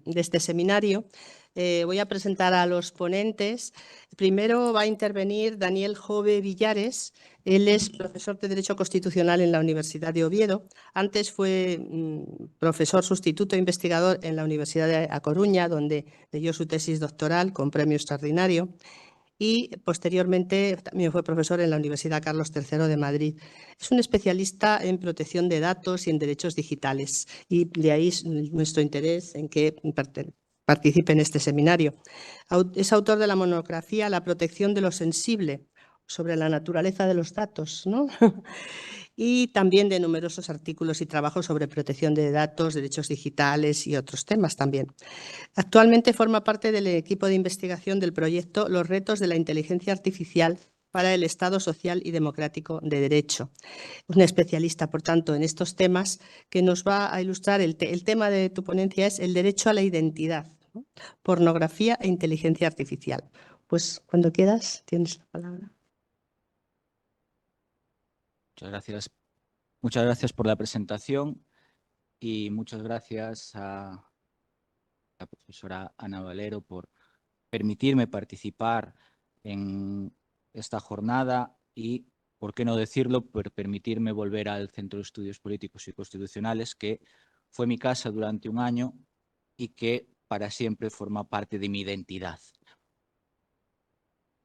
este seminario. Voy a presentar a los ponentes. Primero va a intervenir Daniel Jove Villares. Él es profesor de Derecho Constitucional en la Universidad de Oviedo. Antes fue profesor sustituto e investigador en la Universidad de A Coruña, donde leyó su tesis doctoral con premio extraordinario. Y posteriormente también fue profesor en la Universidad Carlos III de Madrid. Es un especialista en protección de datos y en derechos digitales, y de ahí nuestro interés en que participe en este seminario. Es autor de la monografía La protección de lo sensible, sobre la naturaleza de los datos, ¿no? Y también de numerosos artículos y trabajos sobre protección de datos, derechos digitales y otros temas también. Actualmente forma parte del equipo de investigación del proyecto Los retos de la inteligencia artificial para el Estado social y democrático de derecho. Un especialista, por tanto, en estos temas, que nos va a ilustrar. El tema de tu ponencia es el derecho a la identidad, ¿no? Pornografía e inteligencia artificial. Pues cuando quieras, tienes la palabra. Muchas gracias por la presentación y muchas gracias a la profesora Ana Valero por permitirme participar en esta jornada y, por qué no decirlo, por permitirme volver al Centro de Estudios Políticos y Constitucionales, que fue mi casa durante un año y que para siempre forma parte de mi identidad.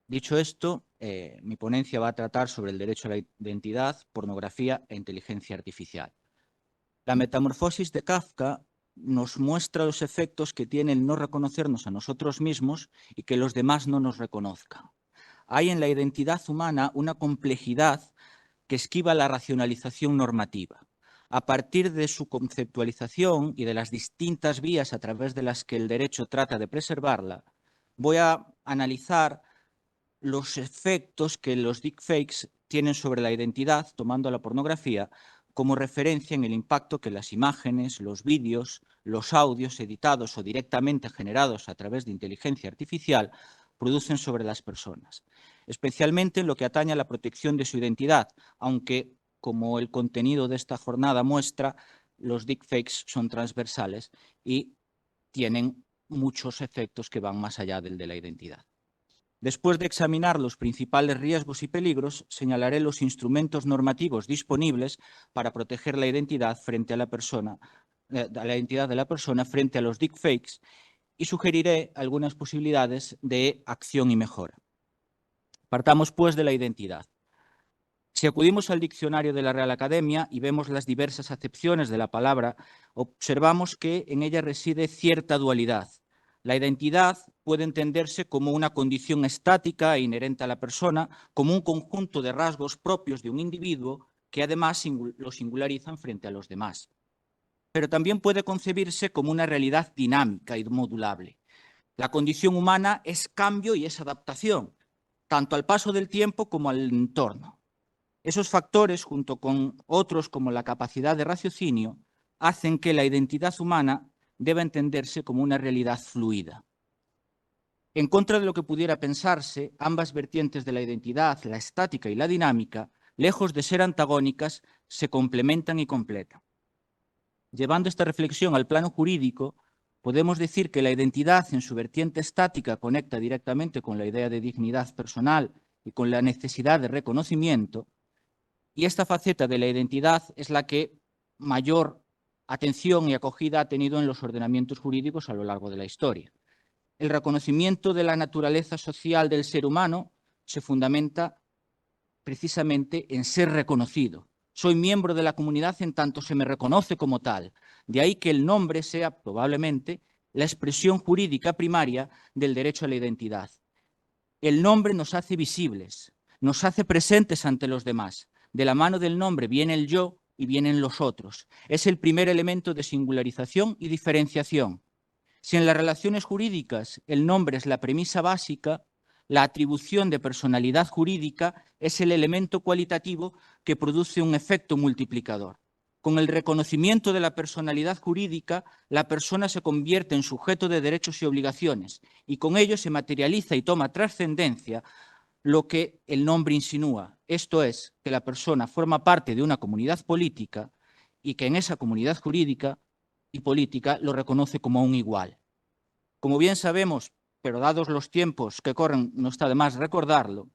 Dicho esto, mi ponencia va a tratar sobre el derecho a la identidad, pornografía e inteligencia artificial. La metamorfosis de Kafka nos muestra los efectos que tiene el no reconocernos a nosotros mismos y que los demás no nos reconozcan. Hay en la identidad humana una complejidad que esquiva la racionalización normativa. A partir de su conceptualización y de las distintas vías a través de las que el derecho trata de preservarla, voy a analizar los efectos que los deepfakes tienen sobre la identidad, tomando la pornografía como referencia en el impacto que las imágenes, los vídeos, los audios editados o directamente generados a través de inteligencia artificial producen sobre las personas, especialmente en lo que atañe a la protección de su identidad, aunque, como el contenido de esta jornada muestra, los deepfakes son transversales y tienen muchos efectos que van más allá del de la identidad. Después de examinar los principales riesgos y peligros, señalaré los instrumentos normativos disponibles para proteger la identidad frente a la persona, la identidad de la persona frente a los deepfakes, y sugeriré algunas posibilidades de acción y mejora. Partamos, pues, de la identidad. Si acudimos al diccionario de la Real Academia y vemos las diversas acepciones de la palabra, observamos que en ella reside cierta dualidad. La identidad puede entenderse como una condición estática e inherente a la persona, como un conjunto de rasgos propios de un individuo que además lo singularizan frente a los demás. Pero también puede concebirse como una realidad dinámica y modulable. La condición humana es cambio y es adaptación, tanto al paso del tiempo como al entorno. Esos factores, junto con otros como la capacidad de raciocinio, hacen que la identidad humana deba entenderse como una realidad fluida. En contra de lo que pudiera pensarse, ambas vertientes de la identidad, la estática y la dinámica, lejos de ser antagónicas, se complementan y completan. Llevando esta reflexión al plano jurídico, podemos decir que la identidad en su vertiente estática conecta directamente con la idea de dignidad personal y con la necesidad de reconocimiento, y esta faceta de la identidad es la que mayor atención y acogida ha tenido en los ordenamientos jurídicos a lo largo de la historia. El reconocimiento de la naturaleza social del ser humano se fundamenta precisamente en ser reconocido. Soy miembro de la comunidad en tanto se me reconoce como tal. De ahí que el nombre sea probablemente la expresión jurídica primaria del derecho a la identidad. El nombre nos hace visibles, nos hace presentes ante los demás. De la mano del nombre viene el yo y vienen los otros. Es el primer elemento de singularización y diferenciación. Si en las relaciones jurídicas el nombre es la premisa básica, la atribución de personalidad jurídica es el elemento cualitativo que produce un efecto multiplicador. Con el reconocimiento de la personalidad jurídica, la persona se convierte en sujeto de derechos y obligaciones, y con ello se materializa y toma trascendencia lo que el nombre insinúa, esto es, que la persona forma parte de una comunidad política y que en esa comunidad jurídica y política lo reconoce como un igual. Como bien sabemos, pero dados los tiempos que corren, no está de más recordarlo,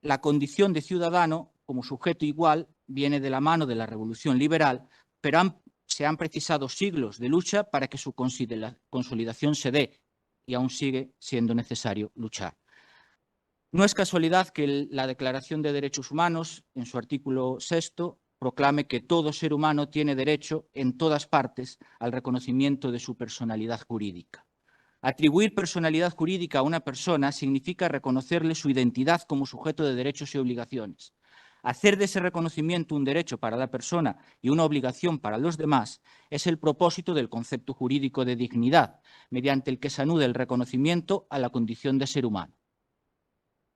la condición de ciudadano como sujeto igual viene de la mano de la Revolución Liberal, pero se han precisado siglos de lucha para que su consolidación se dé y aún sigue siendo necesario luchar. No es casualidad que la Declaración de Derechos Humanos, en su artículo 6, proclame que todo ser humano tiene derecho en todas partes al reconocimiento de su personalidad jurídica. Atribuir personalidad jurídica a una persona significa reconocerle su identidad como sujeto de derechos y obligaciones. Hacer de ese reconocimiento un derecho para la persona y una obligación para los demás es el propósito del concepto jurídico de dignidad, mediante el que se anuda el reconocimiento a la condición de ser humano.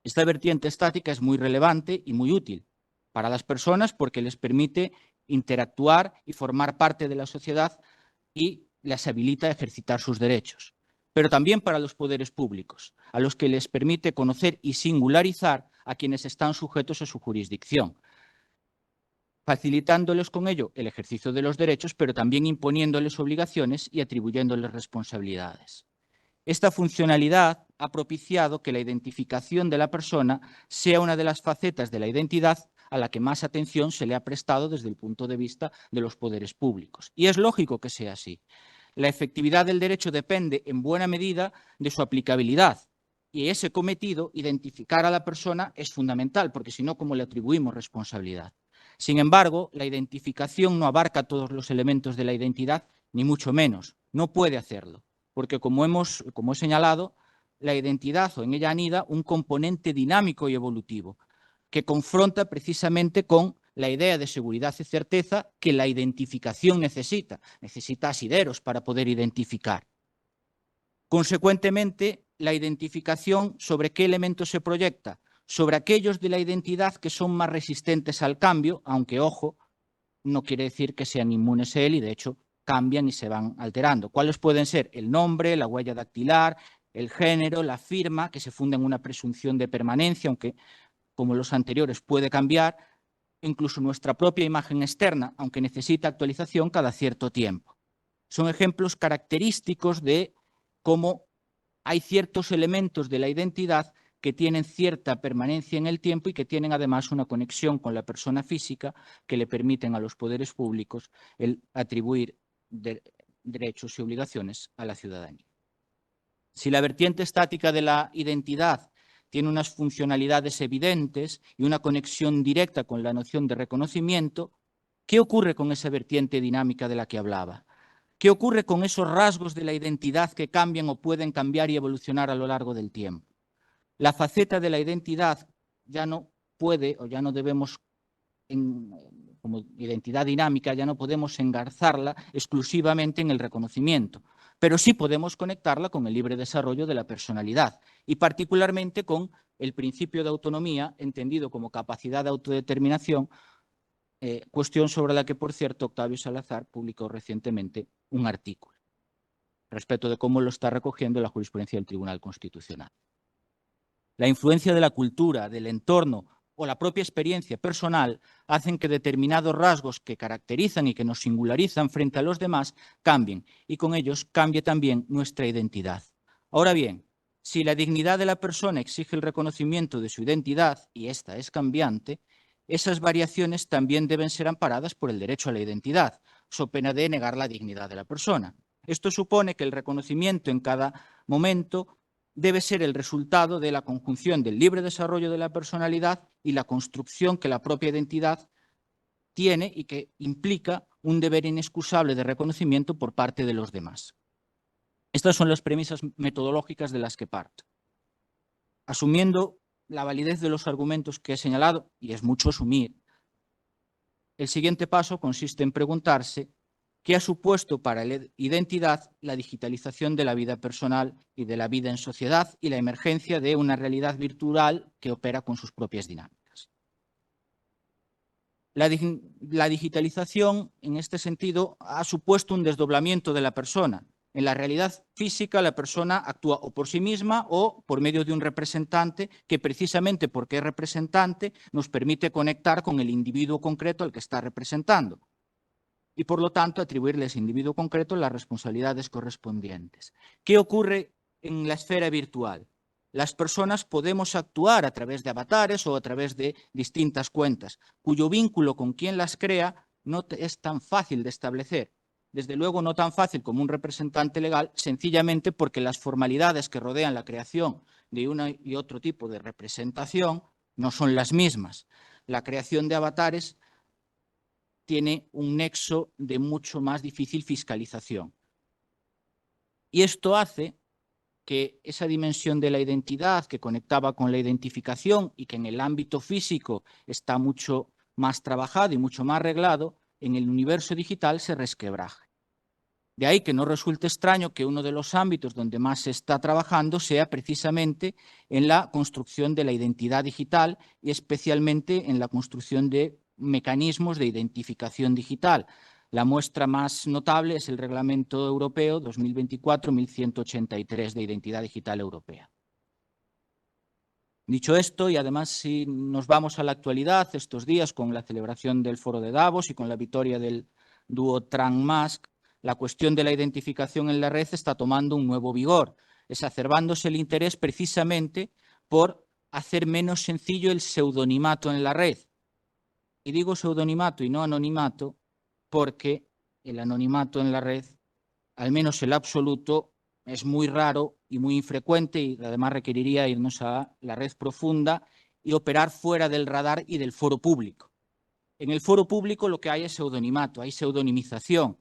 Esta vertiente estática es muy relevante y muy útil para las personas porque les permite interactuar y formar parte de la sociedad y les habilita a ejercitar sus derechos, pero también para los poderes públicos, a los que les permite conocer y singularizar a quienes están sujetos a su jurisdicción, facilitándoles con ello el ejercicio de los derechos, pero también imponiéndoles obligaciones y atribuyéndoles responsabilidades. Esta funcionalidad ha propiciado que la identificación de la persona sea una de las facetas de la identidad a la que más atención se le ha prestado desde el punto de vista de los poderes públicos. Y es lógico que sea así. La efectividad del derecho depende en buena medida de su aplicabilidad. Y ese cometido, identificar a la persona, es fundamental, porque si no, ¿cómo le atribuimos responsabilidad? Sin embargo, la identificación no abarca todos los elementos de la identidad, ni mucho menos. No puede hacerlo, porque como he señalado, la identidad o en ella anida un componente dinámico y evolutivo que confronta precisamente con la idea de seguridad y certeza que la identificación necesita. Necesita asideros para poder identificar. Consecuentemente, la identificación, ¿sobre qué elementos se proyecta? Sobre aquellos de la identidad que son más resistentes al cambio, aunque, ojo, no quiere decir que sean inmunes a él y, de hecho, cambian y se van alterando. ¿Cuáles pueden ser? El nombre, la huella dactilar, el género, la firma, que se funda en una presunción de permanencia, aunque, como los anteriores, puede cambiar, incluso nuestra propia imagen externa, aunque necesita actualización cada cierto tiempo. Son ejemplos característicos de cómo hay ciertos elementos de la identidad que tienen cierta permanencia en el tiempo y que tienen además una conexión con la persona física que le permiten a los poderes públicos el atribuir derechos y obligaciones a la ciudadanía. Si la vertiente estática de la identidad tiene unas funcionalidades evidentes y una conexión directa con la noción de reconocimiento, ¿qué ocurre con esa vertiente dinámica de la que hablaba? ¿Qué ocurre con esos rasgos de la identidad que cambian o pueden cambiar y evolucionar a lo largo del tiempo? La faceta de la identidad ya no puede o ya no debemos, como identidad dinámica, ya no podemos engarzarla exclusivamente en el reconocimiento, pero sí podemos conectarla con el libre desarrollo de la personalidad y particularmente con el principio de autonomía, entendido como capacidad de autodeterminación, cuestión sobre la que, por cierto, Octavio Salazar publicó recientemente un artículo respecto de cómo lo está recogiendo la jurisprudencia del Tribunal Constitucional. La influencia de la cultura, del entorno o la propia experiencia personal hacen que determinados rasgos que caracterizan y que nos singularizan frente a los demás cambien y con ellos cambie también nuestra identidad. Ahora bien, si la dignidad de la persona exige el reconocimiento de su identidad y esta es cambiante, esas variaciones también deben ser amparadas por el derecho a la identidad, so pena de negar la dignidad de la persona. Esto supone que el reconocimiento en cada momento debe ser el resultado de la conjunción del libre desarrollo de la personalidad y la construcción que la propia identidad tiene y que implica un deber inexcusable de reconocimiento por parte de los demás. Estas son las premisas metodológicas de las que parto. Asumiendo la validez de los argumentos que he señalado, y es mucho asumir, el siguiente paso consiste en preguntarse ¿qué ha supuesto para la identidad la digitalización de la vida personal y de la vida en sociedad y la emergencia de una realidad virtual que opera con sus propias dinámicas? La digitalización, en este sentido, ha supuesto un desdoblamiento de la persona. En la realidad física, la persona actúa o por sí misma o por medio de un representante que, precisamente porque es representante, nos permite conectar con el individuo concreto al que está representando. y, por lo tanto, atribuirle a ese individuo concreto las responsabilidades correspondientes. ¿Qué ocurre en la esfera virtual? Las personas podemos actuar a través de avatares o a través de distintas cuentas, cuyo vínculo con quien las crea no es tan fácil de establecer. Desde luego no tan fácil como un representante legal, sencillamente porque las formalidades que rodean la creación de una y otro tipo de representación no son las mismas. La creación de avatares tiene un nexo de mucho más difícil fiscalización. Y esto hace que esa dimensión de la identidad que conectaba con la identificación y que en el ámbito físico está mucho más trabajado y mucho más arreglado, en el universo digital se resquebraje. De ahí que no resulte extraño que uno de los ámbitos donde más se está trabajando sea precisamente en la construcción de la identidad digital y especialmente en la construcción de mecanismos de identificación digital. La muestra más notable es el Reglamento Europeo 2024-1183 de Identidad Digital Europea. Dicho esto, y además si nos vamos a la actualidad, estos días con la celebración del Foro de Davos y con la victoria del dúo Trump-Musk, la cuestión de la identificación en la red está tomando un nuevo vigor, exacerbándose el interés precisamente por hacer menos sencillo el pseudonimato en la red. Y digo pseudonimato y no anonimato porque el anonimato en la red, al menos el absoluto, es muy raro y muy infrecuente y además requeriría irnos a la red profunda y operar fuera del radar y del foro público. En el foro público lo que hay es pseudonimato, hay pseudonimización.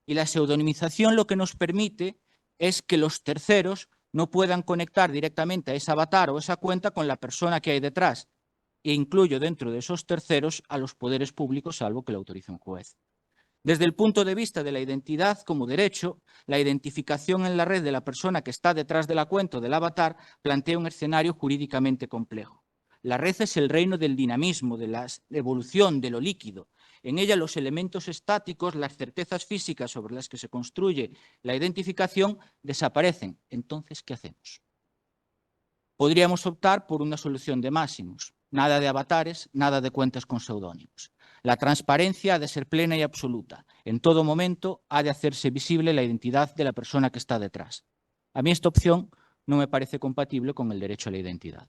Y la pseudonimización lo que nos permite es que los terceros no puedan conectar directamente a ese avatar o esa cuenta con la persona que hay detrás. E incluyo dentro de esos terceros a los poderes públicos, salvo que lo autorice un juez. Desde el punto de vista de la identidad como derecho, la identificación en la red de la persona que está detrás de la cuenta o del avatar plantea un escenario jurídicamente complejo. La red es el reino del dinamismo, de la evolución, de lo líquido. En ella los elementos estáticos, las certezas físicas sobre las que se construye la identificación desaparecen. Entonces, ¿qué hacemos? Podríamos optar por una solución de máximos. Nada de avatares, nada de cuentas con seudónimos. La transparencia ha de ser plena y absoluta. En todo momento ha de hacerse visible la identidad de la persona que está detrás. A mí esta opción no me parece compatible con el derecho a la identidad,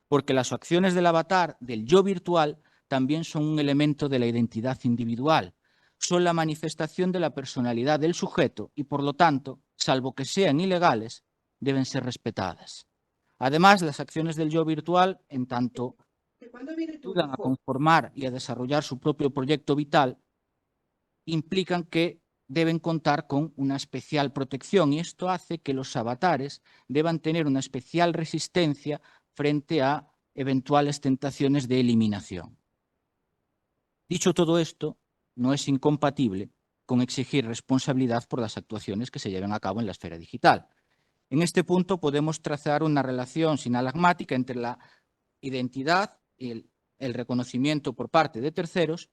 porque las acciones del avatar, del yo virtual, también son un elemento de la identidad individual. Son la manifestación de la personalidad del sujeto y, por lo tanto, salvo que sean ilegales, deben ser respetadas. Además, las acciones del yo virtual, en tanto ayudan a conformar y a desarrollar su propio proyecto vital, implican que deben contar con una especial protección y esto hace que los avatares deban tener una especial resistencia frente a eventuales tentaciones de eliminación. Dicho todo esto, no es incompatible con exigir responsabilidad por las actuaciones que se lleven a cabo en la esfera digital. En este punto podemos trazar una relación sinalagmática entre la identidad y el reconocimiento por parte de terceros,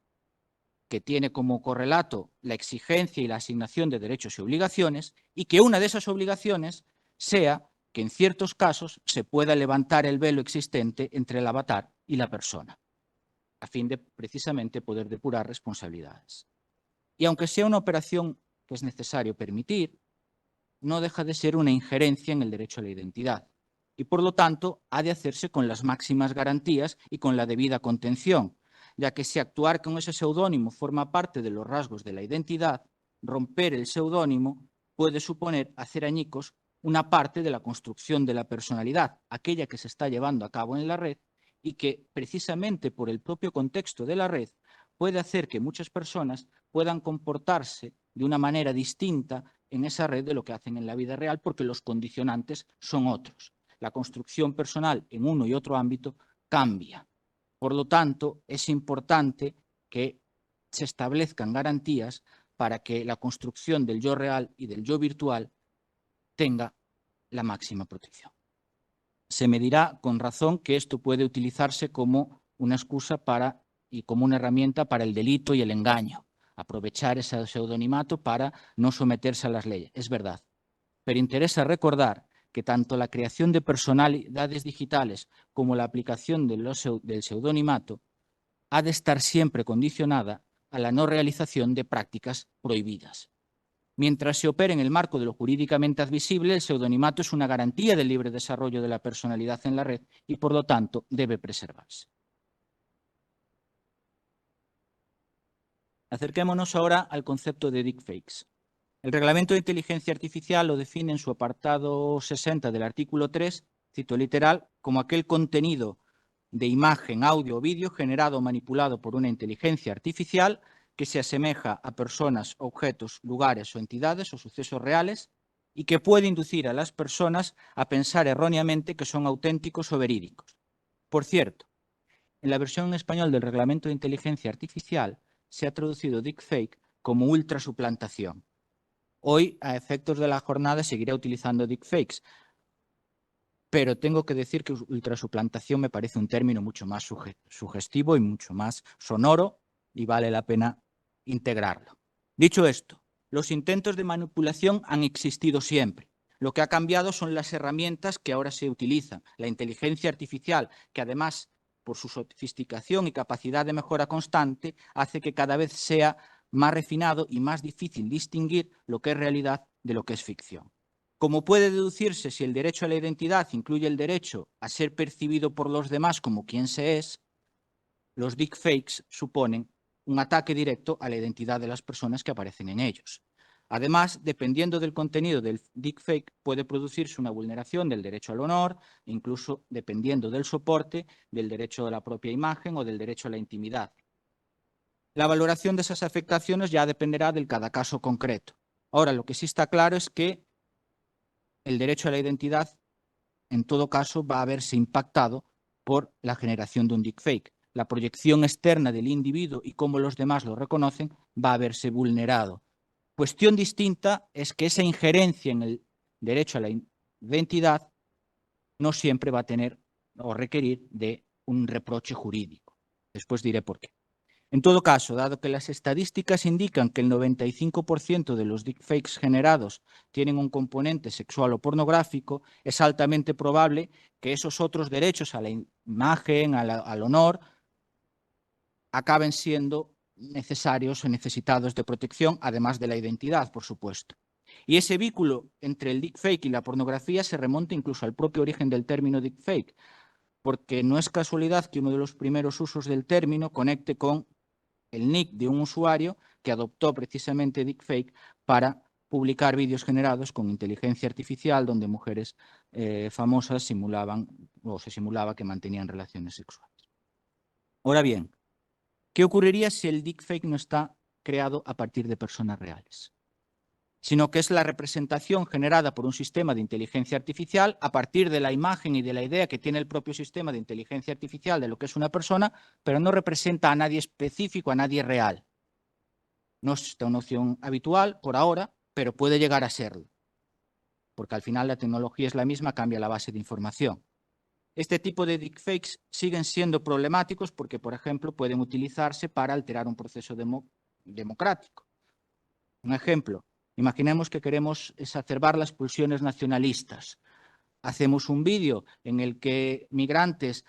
que tiene como correlato la exigencia y la asignación de derechos y obligaciones, y que una de esas obligaciones sea que en ciertos casos se pueda levantar el velo existente entre el avatar y la persona, a fin de precisamente poder depurar responsabilidades. Y aunque sea una operación que es necesario permitir, no deja de ser una injerencia en el derecho a la identidad y, por lo tanto, ha de hacerse con las máximas garantías y con la debida contención, ya que si actuar con ese seudónimo forma parte de los rasgos de la identidad, romper el seudónimo puede suponer hacer añicos una parte de la construcción de la personalidad, aquella que se está llevando a cabo en la red y que, precisamente por el propio contexto de la red, puede hacer que muchas personas puedan comportarse de una manera distinta en esa red de lo que hacen en la vida real, porque los condicionantes son otros. La construcción personal en uno y otro ámbito cambia. Por lo tanto, es importante que se establezcan garantías para que la construcción del yo real y del yo virtual tenga la máxima protección. Se me dirá con razón que esto puede utilizarse como una excusa y como una herramienta para el delito y el engaño, aprovechar ese pseudonimato para no someterse a las leyes. Es verdad, pero interesa recordar que tanto la creación de personalidades digitales como la aplicación del pseudonimato ha de estar siempre condicionada a la no realización de prácticas prohibidas. Mientras se opere en el marco de lo jurídicamente admisible, el pseudonimato es una garantía del libre desarrollo de la personalidad en la red y, por lo tanto, debe preservarse. Acerquémonos ahora al concepto de deepfakes. El Reglamento de Inteligencia Artificial lo define en su apartado 60 del artículo 3, cito literal, como aquel contenido de imagen, audio o vídeo generado o manipulado por una inteligencia artificial que se asemeja a personas, objetos, lugares o entidades o sucesos reales y que puede inducir a las personas a pensar erróneamente que son auténticos o verídicos. Por cierto, en la versión en español del Reglamento de Inteligencia Artificial se ha traducido deepfake como ultrasuplantación. Hoy, a efectos de la jornada, seguiré utilizando deepfakes, pero tengo que decir que ultrasuplantación me parece un término mucho más sugestivo y mucho más sonoro y vale la pena integrarlo. Dicho esto, los intentos de manipulación han existido siempre. Lo que ha cambiado son las herramientas que ahora se utilizan. La inteligencia artificial, que además, por su sofisticación y capacidad de mejora constante, hace que cada vez sea más refinado y más difícil distinguir lo que es realidad de lo que es ficción. Como puede deducirse, si el derecho a la identidad incluye el derecho a ser percibido por los demás como quien se es, los deepfakes suponen un ataque directo a la identidad de las personas que aparecen en ellos. Además, dependiendo del contenido del deepfake, puede producirse una vulneración del derecho al honor, incluso dependiendo del soporte, del derecho a la propia imagen o del derecho a la intimidad. La valoración de esas afectaciones ya dependerá de cada caso concreto. Ahora, lo que sí está claro es que el derecho a la identidad, en todo caso, va a verse impactado por la generación de un deepfake. La proyección externa del individuo y cómo los demás lo reconocen va a verse vulnerado. Cuestión distinta es que esa injerencia en el derecho a la identidad no siempre va a tener o requerir de un reproche jurídico. Después diré por qué. En todo caso, dado que las estadísticas indican que el 95% de los deepfakes generados tienen un componente sexual o pornográfico, es altamente probable que esos otros derechos a la imagen, al honor, acaben siendo necesarios o necesitados de protección, además de la identidad, por supuesto. Y ese vínculo entre el deepfake y la pornografía se remonta incluso al propio origen del término deepfake, porque no es casualidad que uno de los primeros usos del término conecte con el nick de un usuario que adoptó precisamente deepfake para publicar vídeos generados con inteligencia artificial donde mujeres famosas simulaban o se simulaba que mantenían relaciones sexuales. Ahora bien, ¿qué ocurriría si el deepfake no está creado a partir de personas reales? Sino que es la representación generada por un sistema de inteligencia artificial a partir de la imagen y de la idea que tiene el propio sistema de inteligencia artificial de lo que es una persona, pero no representa a nadie específico, a nadie real. No es una opción habitual por ahora, pero puede llegar a serlo, porque al final la tecnología es la misma, cambia la base de información. Este tipo de deepfakes siguen siendo problemáticos porque, por ejemplo, pueden utilizarse para alterar un proceso democrático. Un ejemplo. Imaginemos que queremos exacerbar las pulsiones nacionalistas. Hacemos un vídeo en el que migrantes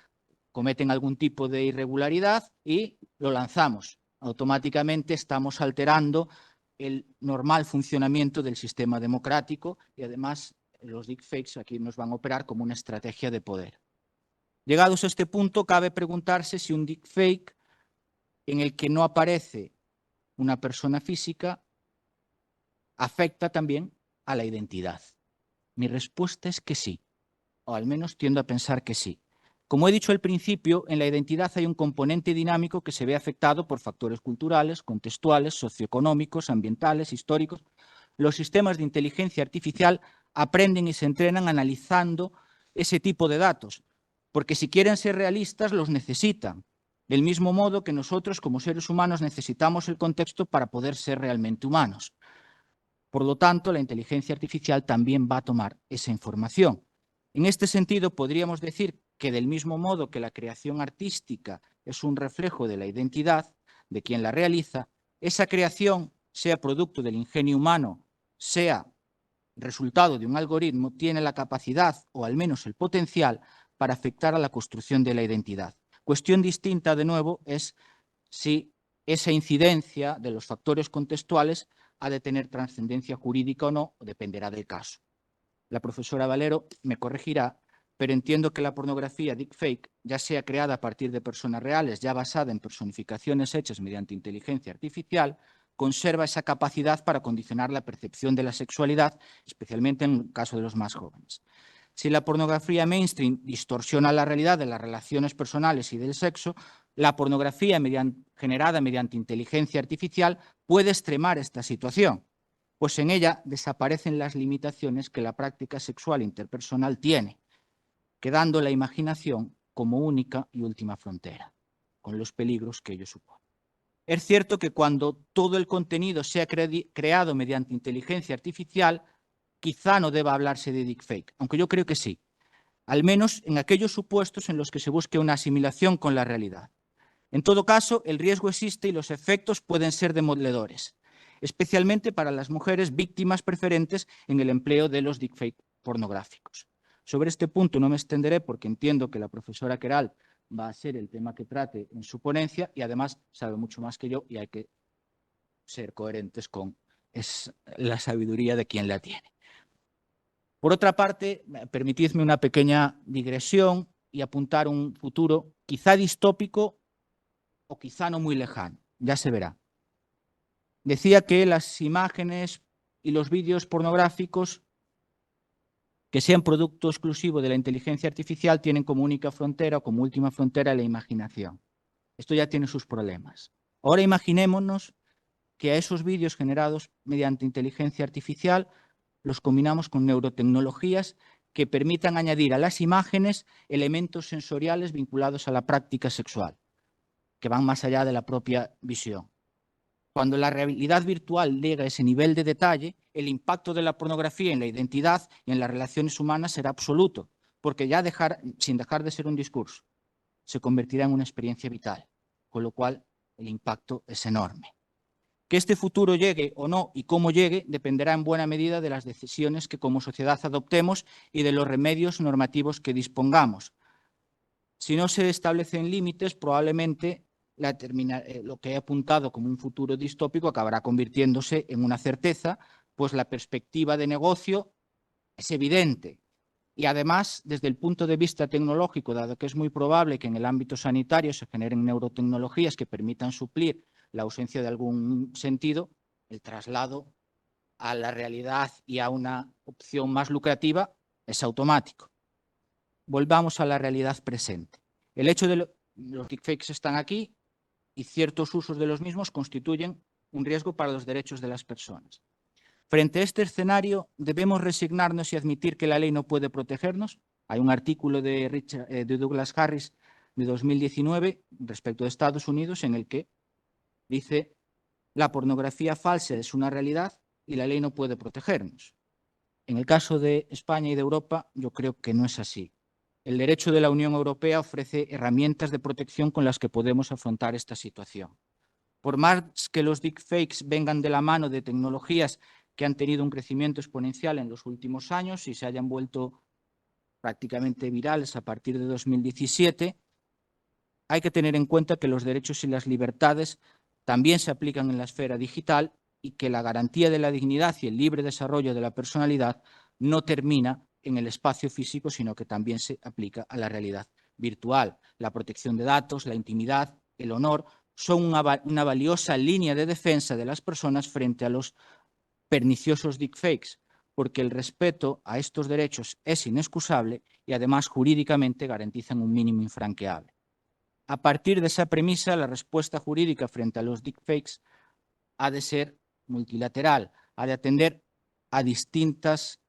cometen algún tipo de irregularidad y lo lanzamos. Automáticamente estamos alterando el normal funcionamiento del sistema democrático y además los deepfakes aquí nos van a operar como una estrategia de poder. Llegados a este punto, cabe preguntarse si un deepfake en el que no aparece una persona física afecta también a la identidad. Mi respuesta es que sí, o al menos tiendo a pensar que sí. Como he dicho al principio, en la identidad hay un componente dinámico que se ve afectado por factores culturales, contextuales, socioeconómicos, ambientales, históricos. Los sistemas de inteligencia artificial aprenden y se entrenan analizando ese tipo de datos, porque si quieren ser realistas los necesitan, del mismo modo que nosotros como seres humanos necesitamos el contexto para poder ser realmente humanos. Por lo tanto, la inteligencia artificial también va a tomar esa información. En este sentido, podríamos decir que del mismo modo que la creación artística es un reflejo de la identidad de quien la realiza, esa creación, sea producto del ingenio humano, sea resultado de un algoritmo, tiene la capacidad, o al menos el potencial, para afectar a la construcción de la identidad. Cuestión distinta, de nuevo, es si esa incidencia de los factores contextuales ha de tener trascendencia jurídica o no, o dependerá del caso. La profesora Valero me corregirá, pero entiendo que la pornografía deepfake, ya sea creada a partir de personas reales, ya basada en personificaciones hechas mediante inteligencia artificial, conserva esa capacidad para condicionar la percepción de la sexualidad, especialmente en el caso de los más jóvenes. Si la pornografía mainstream distorsiona la realidad de las relaciones personales y del sexo, la pornografía generada mediante inteligencia artificial puede extremar esta situación, pues en ella desaparecen las limitaciones que la práctica sexual interpersonal tiene, quedando la imaginación como única y última frontera, con los peligros que ello supone. Es cierto que cuando todo el contenido sea creado mediante inteligencia artificial, quizá no deba hablarse de deepfake, aunque yo creo que sí, al menos en aquellos supuestos en los que se busque una asimilación con la realidad. En todo caso, el riesgo existe y los efectos pueden ser demoledores, especialmente para las mujeres víctimas preferentes en el empleo de los deepfake pornográficos. Sobre este punto no me extenderé porque entiendo que la profesora Queralt va a ser el tema que trate en su ponencia y además sabe mucho más que yo y hay que ser coherentes con la sabiduría de quien la tiene. Por otra parte, permitidme una pequeña digresión y apuntar un futuro quizá distópico o quizá no muy lejano, ya se verá. Decía que las imágenes y los vídeos pornográficos que sean producto exclusivo de la inteligencia artificial tienen como única frontera o como última frontera la imaginación. Esto ya tiene sus problemas. Ahora imaginémonos que a esos vídeos generados mediante inteligencia artificial los combinamos con neurotecnologías que permitan añadir a las imágenes elementos sensoriales vinculados a la práctica sexual, que van más allá de la propia visión. Cuando la realidad virtual llega a ese nivel de detalle, el impacto de la pornografía en la identidad y en las relaciones humanas será absoluto, porque ya sin dejar de ser un discurso, se convertirá en una experiencia vital, con lo cual el impacto es enorme. Que este futuro llegue o no y cómo llegue dependerá en buena medida de las decisiones que como sociedad adoptemos y de los remedios normativos que dispongamos. Si no se establecen límites, probablemente lo que he apuntado como un futuro distópico acabará convirtiéndose en una certeza, pues la perspectiva de negocio es evidente. Y además, desde el punto de vista tecnológico, dado que es muy probable que en el ámbito sanitario se generen neurotecnologías que permitan suplir la ausencia de algún sentido, el traslado a la realidad y a una opción más lucrativa es automático. Volvamos a la realidad presente. El hecho de los deepfakes están aquí y ciertos usos de los mismos constituyen un riesgo para los derechos de las personas. Frente a este escenario, ¿debemos resignarnos y admitir que la ley no puede protegernos? Hay un artículo de Douglas Harris de 2019 respecto de Estados Unidos en el que dice: la pornografía falsa es una realidad y la ley no puede protegernos. En el caso de España y de Europa, yo creo que no es así. El derecho de la Unión Europea ofrece herramientas de protección con las que podemos afrontar esta situación. Por más que los deepfakes vengan de la mano de tecnologías que han tenido un crecimiento exponencial en los últimos años y se hayan vuelto prácticamente virales a partir de 2017, hay que tener en cuenta que los derechos y las libertades también se aplican en la esfera digital y que la garantía de la dignidad y el libre desarrollo de la personalidad no termina en el espacio físico, sino que también se aplica a la realidad virtual. La protección de datos, la intimidad, el honor son una valiosa línea de defensa de las personas frente a los perniciosos deepfakes, porque el respeto a estos derechos es inexcusable y además jurídicamente garantizan un mínimo infranqueable. A partir de esa premisa, la respuesta jurídica frente a los deepfakes ha de ser multilateral, ha de atender a distintos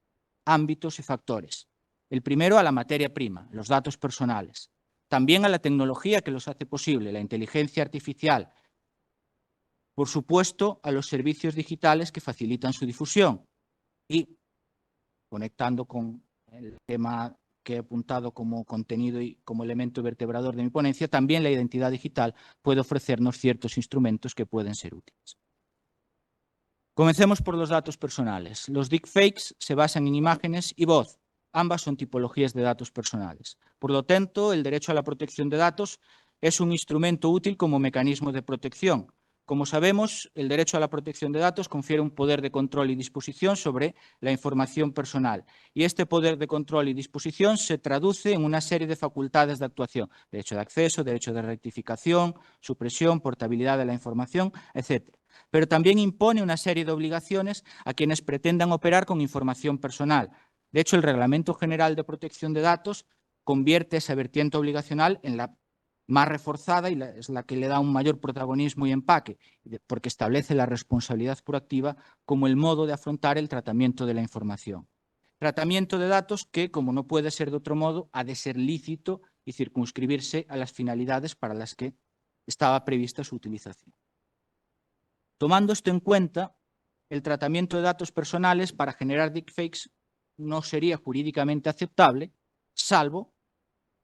ámbitos y factores. El primero, a la materia prima, los datos personales. También a la tecnología que los hace posible, la inteligencia artificial. Por supuesto, a los servicios digitales que facilitan su difusión. Y, conectando con el tema que he apuntado como contenido y como elemento vertebrador de mi ponencia, también la identidad digital puede ofrecernos ciertos instrumentos que pueden ser útiles. Comencemos por los datos personales. Los deepfakes se basan en imágenes y voz. Ambas son tipologías de datos personales. Por lo tanto, el derecho a la protección de datos es un instrumento útil como mecanismo de protección, Como sabemos, el derecho a la protección de datos confiere un poder de control y disposición sobre la información personal. Y este poder de control y disposición se traduce en una serie de facultades de actuación: derecho de acceso, derecho de rectificación, supresión, portabilidad de la información, etc. Pero también impone una serie de obligaciones a quienes pretendan operar con información personal. De hecho, el Reglamento General de Protección de Datos convierte esa vertiente obligacional en la más reforzada y es la que le da un mayor protagonismo y empaque, porque establece la responsabilidad proactiva como el modo de afrontar el tratamiento de la información. Tratamiento de datos que, como no puede ser de otro modo, ha de ser lícito y circunscribirse a las finalidades para las que estaba prevista su utilización. Tomando esto en cuenta, el tratamiento de datos personales para generar deepfakes no sería jurídicamente aceptable, salvo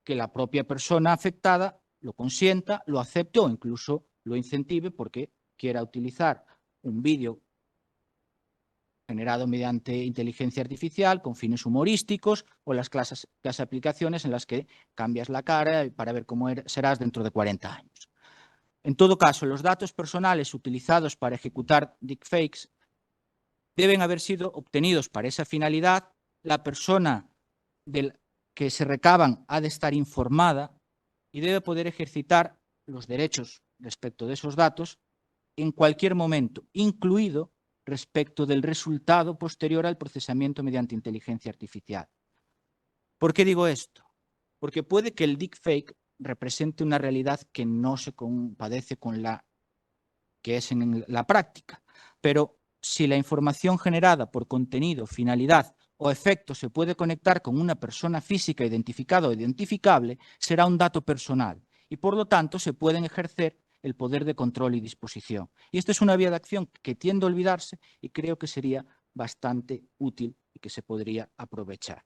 que la propia persona afectada lo consienta, lo acepte o incluso lo incentive porque quiera utilizar un vídeo generado mediante inteligencia artificial con fines humorísticos o las aplicaciones en las que cambias la cara para ver cómo serás dentro de 40 años. En todo caso, los datos personales utilizados para ejecutar deepfakes deben haber sido obtenidos para esa finalidad. La persona que se recaban ha de estar informada y debe poder ejercitar los derechos respecto de esos datos en cualquier momento, incluido respecto del resultado posterior al procesamiento mediante inteligencia artificial. ¿Por qué digo esto? Porque puede que el deepfake represente una realidad que no se compadece con la que es en la práctica, pero si la información generada por contenido, finalidad o efecto se puede conectar con una persona física identificada o identificable, será un dato personal y, por lo tanto, se pueden ejercer el poder de control y disposición. Y esta es una vía de acción que tiende a olvidarse y creo que sería bastante útil y que se podría aprovechar.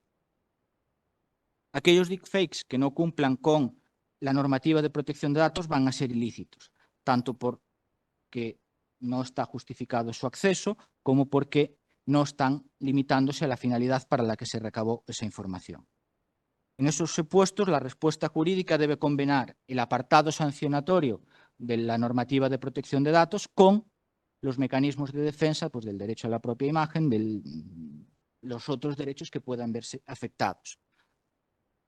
Aquellos deepfakes que no cumplan con la normativa de protección de datos van a ser ilícitos, tanto porque no está justificado su acceso como porque no están limitándose a la finalidad para la que se recabó esa información. En esos supuestos, la respuesta jurídica debe combinar el apartado sancionatorio de la normativa de protección de datos con los mecanismos de defensa, pues, del derecho a la propia imagen, de los otros derechos que puedan verse afectados.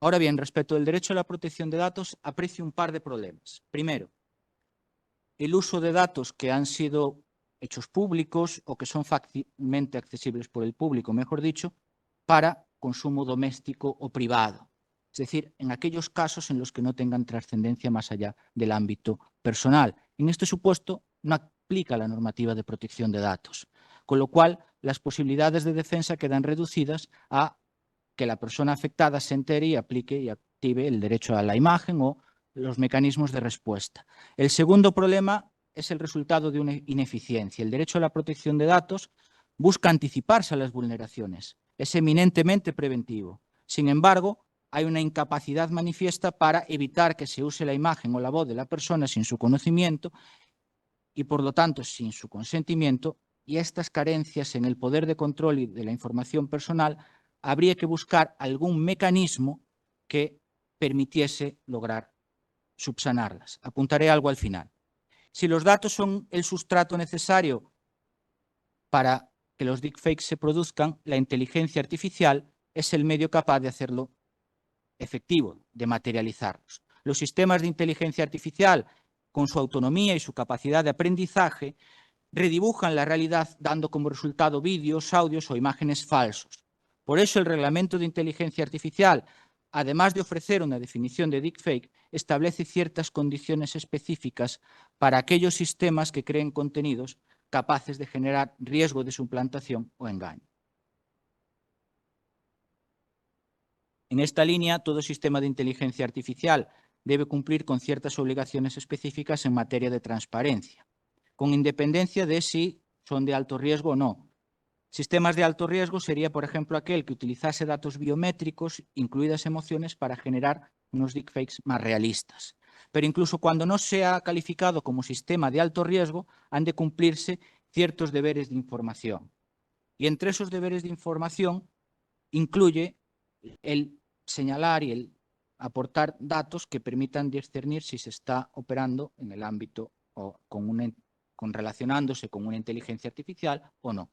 Ahora bien, respecto del derecho a la protección de datos, aprecio un par de problemas. Primero, el uso de datos que han sido hechos públicos o que son fácilmente accesibles por el público, mejor dicho, para consumo doméstico o privado. Es decir, en aquellos casos en los que no tengan trascendencia más allá del ámbito personal. En este supuesto no aplica la normativa de protección de datos, con lo cual las posibilidades de defensa quedan reducidas a que la persona afectada se entere y aplique y active el derecho a la imagen o los mecanismos de respuesta. El segundo problema es el resultado de una ineficiencia. El derecho a la protección de datos busca anticiparse a las vulneraciones, es eminentemente preventivo. Sin embargo, hay una incapacidad manifiesta para evitar que se use la imagen o la voz de la persona sin su conocimiento y, por lo tanto, sin su consentimiento, y estas carencias en el poder de control y de la información personal habría que buscar algún mecanismo que permitiese lograr subsanarlas. Apuntaré algo al final. Si los datos son el sustrato necesario para que los deepfakes se produzcan, la inteligencia artificial es el medio capaz de hacerlo efectivo, de materializarlos. Los sistemas de inteligencia artificial, con su autonomía y su capacidad de aprendizaje, redibujan la realidad dando como resultado vídeos, audios o imágenes falsos. Por eso el Reglamento de Inteligencia Artificial, además de ofrecer una definición de deepfake, establece ciertas condiciones específicas para aquellos sistemas que creen contenidos capaces de generar riesgo de suplantación o engaño. En esta línea, todo sistema de inteligencia artificial debe cumplir con ciertas obligaciones específicas en materia de transparencia, con independencia de si son de alto riesgo o no. Sistemas de alto riesgo sería, por ejemplo, aquel que utilizase datos biométricos, incluidas emociones, para generar unos deepfakes más realistas. Pero incluso cuando no sea calificado como sistema de alto riesgo, han de cumplirse ciertos deberes de información. Y entre esos deberes de información incluye el señalar y el aportar datos que permitan discernir si se está operando en el ámbito o con una relacionándose con una inteligencia artificial o no.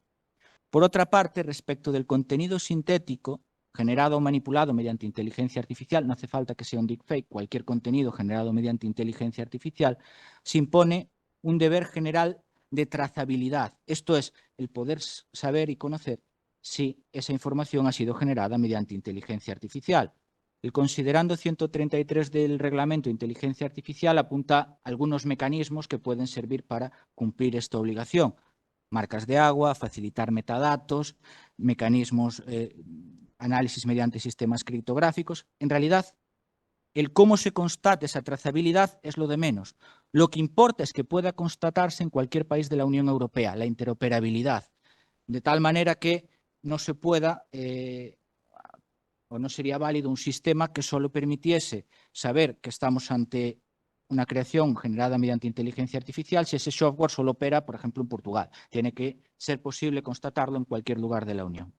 Por otra parte, respecto del contenido sintético generado o manipulado mediante inteligencia artificial, no hace falta que sea un deepfake, cualquier contenido generado mediante inteligencia artificial, se impone un deber general de trazabilidad. Esto es, el poder saber y conocer si esa información ha sido generada mediante inteligencia artificial. El considerando 133 del Reglamento de Inteligencia Artificial apunta algunos mecanismos que pueden servir para cumplir esta obligación. Marcas de agua, facilitar metadatos, mecanismos, análisis mediante sistemas criptográficos. En realidad, el cómo se constate esa trazabilidad es lo de menos. Lo que importa es que pueda constatarse en cualquier país de la Unión Europea, la interoperabilidad, de tal manera que no se pueda o no sería válido un sistema que solo permitiese saber que estamos ante una creación generada mediante inteligencia artificial si ese software solo opera, por ejemplo, en Portugal. Tiene que ser posible constatarlo en cualquier lugar de la Unión.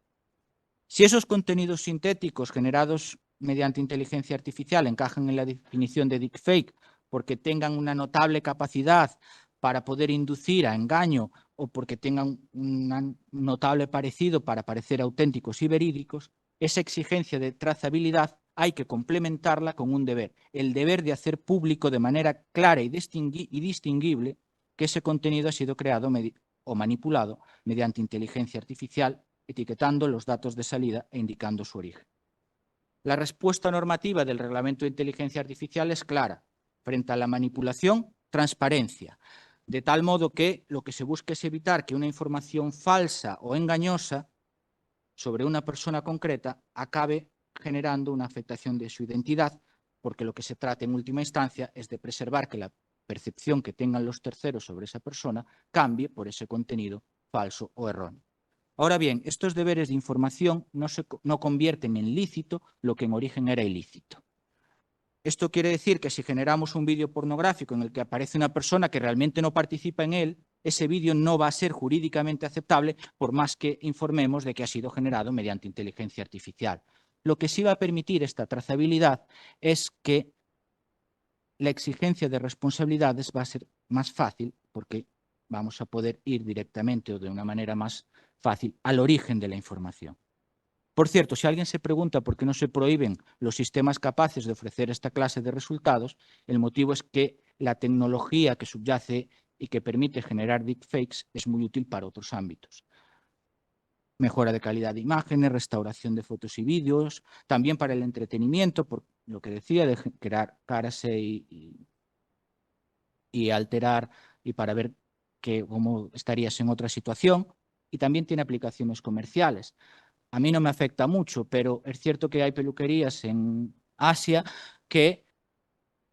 Si esos contenidos sintéticos generados mediante inteligencia artificial encajan en la definición de deepfake porque tengan una notable capacidad para poder inducir a engaño o porque tengan un notable parecido para parecer auténticos y verídicos, esa exigencia de trazabilidad hay que complementarla con un deber, el deber de hacer público de manera clara y distinguible que ese contenido ha sido creado o manipulado mediante inteligencia artificial, etiquetando los datos de salida e indicando su origen. La respuesta normativa del Reglamento de Inteligencia Artificial es clara. Frente a la manipulación, transparencia, de tal modo que lo que se busca es evitar que una información falsa o engañosa sobre una persona concreta acabe generando una afectación de su identidad, porque lo que se trata en última instancia es de preservar que la percepción que tengan los terceros sobre esa persona cambie por ese contenido falso o erróneo. Ahora bien, estos deberes de información no convierten en lícito lo que en origen era ilícito. Esto quiere decir que si generamos un vídeo pornográfico en el que aparece una persona que realmente no participa en él, ese vídeo no va a ser jurídicamente aceptable por más que informemos de que ha sido generado mediante inteligencia artificial. Lo que sí va a permitir esta trazabilidad es que la exigencia de responsabilidades va a ser más fácil porque vamos a poder ir directamente o de una manera más fácil al origen de la información. Por cierto, si alguien se pregunta por qué no se prohíben los sistemas capaces de ofrecer esta clase de resultados, el motivo es que la tecnología que subyace y que permite generar deepfakes es muy útil para otros ámbitos. Mejora de calidad de imágenes, restauración de fotos y vídeos, también para el entretenimiento, por lo que decía, de crear caras y alterar y para ver cómo estarías en otra situación, y también tiene aplicaciones comerciales. A mí no me afecta mucho, pero es cierto que hay peluquerías en Asia que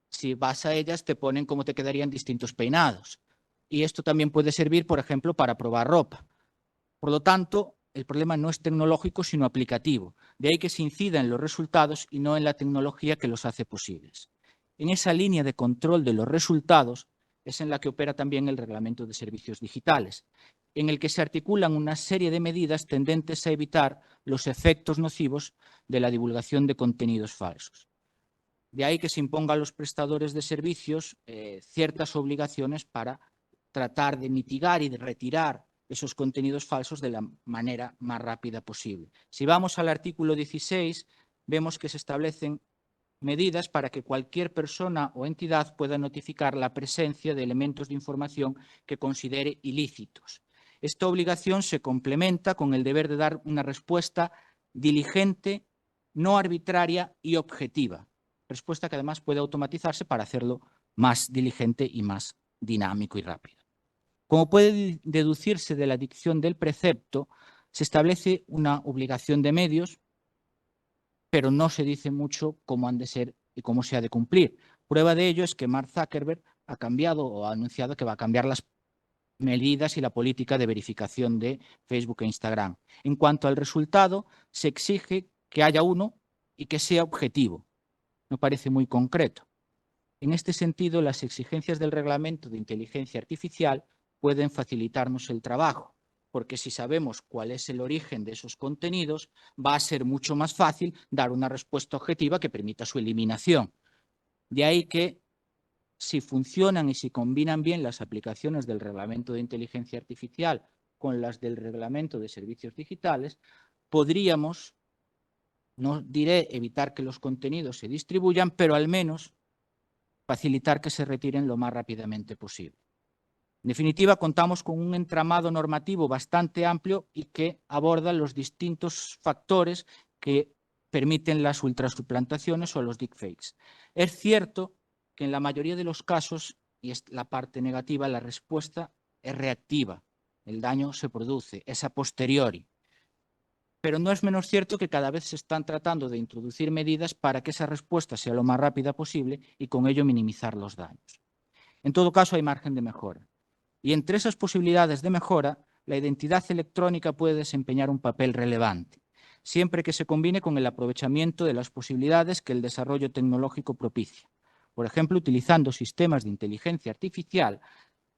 si vas a ellas te ponen cómo te quedarían distintos peinados. Y esto también puede servir, por ejemplo, para probar ropa. Por lo tanto, el problema no es tecnológico, sino aplicativo. De ahí que se incida en los resultados y no en la tecnología que los hace posibles. En esa línea de control de los resultados es en la que opera también el Reglamento de Servicios Digitales, en el que se articulan una serie de medidas tendentes a evitar los efectos nocivos de la divulgación de contenidos falsos. De ahí que se imponga a los prestadores de servicios ciertas obligaciones para tratar de mitigar y de retirar esos contenidos falsos de la manera más rápida posible. Si vamos al artículo 16, vemos que se establecen medidas para que cualquier persona o entidad pueda notificar la presencia de elementos de información que considere ilícitos. Esta obligación se complementa con el deber de dar una respuesta diligente, no arbitraria y objetiva. Respuesta que además puede automatizarse para hacerlo más diligente y más dinámico y rápido. Como puede deducirse de la dicción del precepto, se establece una obligación de medios, pero no se dice mucho cómo han de ser y cómo se ha de cumplir. Prueba de ello es que Mark Zuckerberg ha cambiado o ha anunciado que va a cambiar las medidas y la política de verificación de Facebook e Instagram. En cuanto al resultado, se exige que haya uno y que sea objetivo. No parece muy concreto. En este sentido, las exigencias del Reglamento de Inteligencia Artificial pueden facilitarnos el trabajo, porque si sabemos cuál es el origen de esos contenidos, va a ser mucho más fácil dar una respuesta objetiva que permita su eliminación. De ahí que si funcionan y si combinan bien las aplicaciones del Reglamento de Inteligencia Artificial con las del Reglamento de Servicios Digitales, podríamos, no diré evitar que los contenidos se distribuyan, pero al menos facilitar que se retiren lo más rápidamente posible. En definitiva, contamos con un entramado normativo bastante amplio y que aborda los distintos factores que permiten las ultrasuplantaciones o los deepfakes. Es cierto que en la mayoría de los casos, y es la parte negativa, la respuesta es reactiva. El daño se produce, es a posteriori. Pero no es menos cierto que cada vez se están tratando de introducir medidas para que esa respuesta sea lo más rápida posible y con ello minimizar los daños. En todo caso, hay margen de mejora. Y entre esas posibilidades de mejora, la identidad electrónica puede desempeñar un papel relevante, siempre que se combine con el aprovechamiento de las posibilidades que el desarrollo tecnológico propicia. Por ejemplo, utilizando sistemas de inteligencia artificial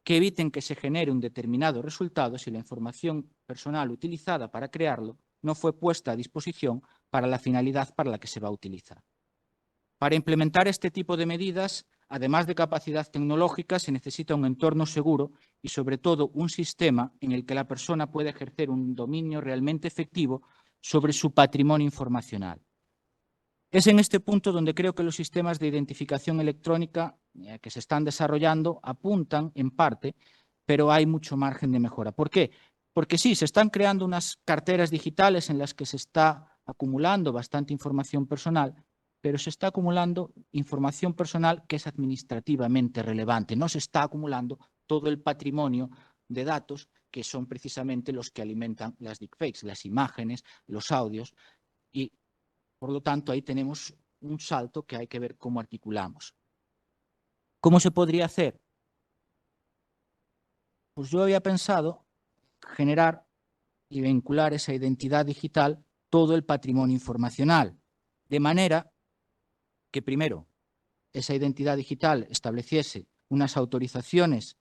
que eviten que se genere un determinado resultado si la información personal utilizada para crearlo no fue puesta a disposición para la finalidad para la que se va a utilizar. Para implementar este tipo de medidas, además de capacidad tecnológica, se necesita un entorno seguro y, sobre todo, un sistema en el que la persona pueda ejercer un dominio realmente efectivo sobre su patrimonio informacional. Es en este punto donde creo que los sistemas de identificación electrónica que se están desarrollando apuntan en parte, pero hay mucho margen de mejora. ¿Por qué? Porque sí, se están creando unas carteras digitales en las que se está acumulando bastante información personal, pero se está acumulando información personal que es administrativamente relevante. No se está acumulando todo el patrimonio de datos que son precisamente los que alimentan las deepfakes, las imágenes, los audios. Y, por lo tanto, ahí tenemos un salto que hay que ver cómo articulamos. ¿Cómo se podría hacer? Pues yo había pensado generar y vincular esa identidad digital todo el patrimonio informacional, de manera que, primero, esa identidad digital estableciese unas autorizaciones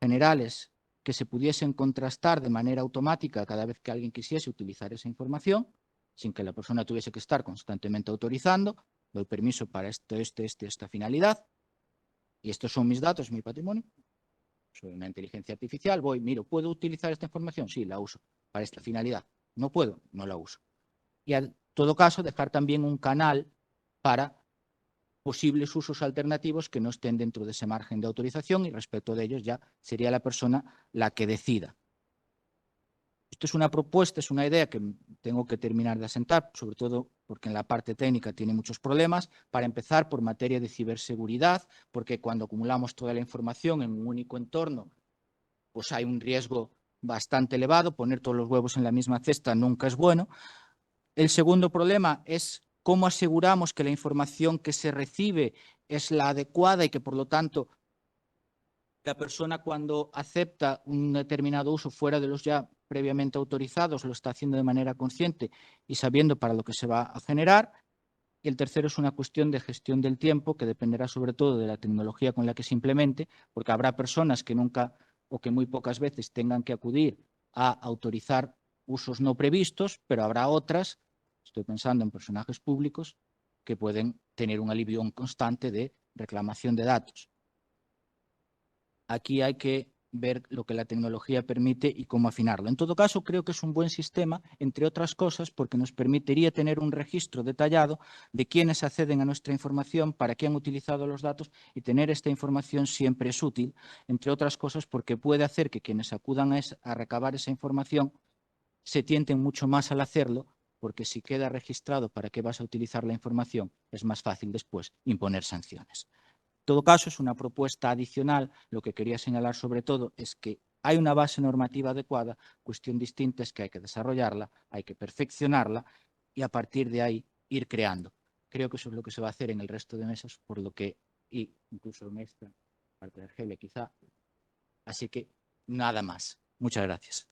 generales que se pudiesen contrastar de manera automática cada vez que alguien quisiese utilizar esa información, sin que la persona tuviese que estar constantemente autorizando, doy permiso para esta finalidad, y estos son mis datos, mi patrimonio. Soy una inteligencia artificial, voy, miro, ¿puedo utilizar esta información? Sí, la uso para esta finalidad. No puedo, no la uso. Y en todo caso, dejar también un canal para posibles usos alternativos que no estén dentro de ese margen de autorización y respecto de ellos ya sería la persona la que decida. Esto es una propuesta, es una idea que tengo que terminar de asentar, sobre todo porque en la parte técnica tiene muchos problemas. Para empezar, por materia de ciberseguridad, porque cuando acumulamos toda la información en un único entorno, pues hay un riesgo bastante elevado. Poner todos los huevos en la misma cesta nunca es bueno. El segundo problema es cómo aseguramos que la información que se recibe es la adecuada y que, por lo tanto, la persona cuando acepta un determinado uso fuera de los ya previamente autorizados lo está haciendo de manera consciente y sabiendo para lo que se va a generar. Y el tercero es una cuestión de gestión del tiempo que dependerá sobre todo de la tecnología con la que se implemente, porque habrá personas que nunca o que muy pocas veces tengan que acudir a autorizar usos no previstos, pero habrá otras, estoy pensando en personajes públicos, que pueden tener un alivio constante de reclamación de datos. Aquí hay que ver lo que la tecnología permite y cómo afinarlo. En todo caso, creo que es un buen sistema, entre otras cosas, porque nos permitiría tener un registro detallado de quiénes acceden a nuestra información, para qué han utilizado los datos, y tener esta información siempre es útil, entre otras cosas porque puede hacer que quienes acudan a recabar esa información se tienten mucho más al hacerlo, porque si queda registrado para qué vas a utilizar la información, es más fácil después imponer sanciones. En todo caso, es una propuesta adicional. Lo que quería señalar sobre todo es que hay una base normativa adecuada, cuestión distinta es que hay que desarrollarla, hay que perfeccionarla y a partir de ahí ir creando. Creo que eso es lo que se va a hacer en el resto de mesas, por lo que, y incluso en esta parte de Argelia quizá. Así que nada más. Muchas gracias.